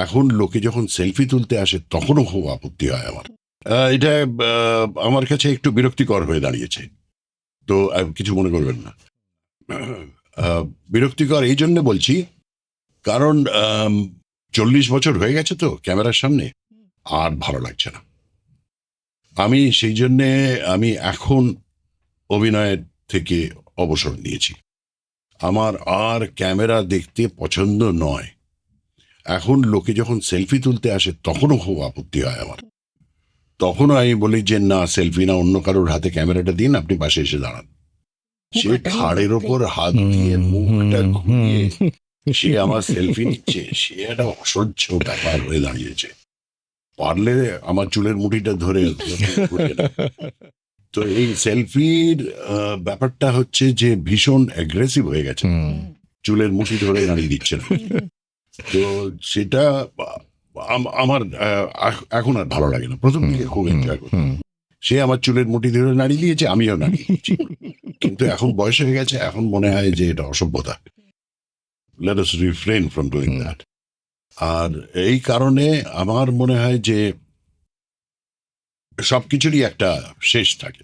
এখন লোকে যখন সেলফি তুলতে আসে তখনও খুব আপত্তি হয় আমার। এটা আমার কাছে একটু বিরক্তিকর হয়ে দাঁড়িয়েছে। তো কিছু মনে করবেন না। বিরক্তিকর এই জন্য বলছি, কারণ 40 বছর হয়ে গেছে তো ক্যামেরার সামনে, আর ভালো লাগছে না। আমি সেই জন্যে আমি এখন অভিনয়ের থেকে অবসর নিয়েছি। আমার আর ক্যামেরা দেখতে পছন্দ নয়। এখন লোকে যখন সেলফি তুলতে আসে তখনও খুব আপত্তি হয় আমার। তখনও আমি বলি যে না, সেলফি না, অন্য কারোর হাতে ক্যামেরাটা দিন, আপনি পাশে এসে দাঁড়ান। সে ঘাড়ের ওপর হাত দিয়ে মুখটা ঘুরিয়ে সে আমার সেলফি নিচ্ছে, সে একটা অসহ্য ব্যাপার হয়ে দাঁড়িয়েছে। পারলে আমার চুলের মুঠিটা ধরে ঘুরিয়ে দাও। তো এই সেলফির ব্যাপারটা হচ্ছে যে ভীষণ অ্যাগ্রেসিভ হয়ে গেছে, চুলের মুঠি ধরে দাঁড়িয়ে দিচ্ছে না। তো সেটা আমার এখন আর ভালো লাগে না। প্রথম দিকে খুব এনজয় করতাম, সে আমার চুলের মুঠি ধরে নাড়িয়ে দিয়েছে, আমিও নাড়িয়ে দিয়েছি। কিন্তু এখন বয়স হয়ে গেছে, এখন মনে হয় যে এটা অসভ্যতা। Let us refrain from doing that. আর এই কারণে আমার মনে হয় যে সবকিছুরই একটা শেষ থাকে।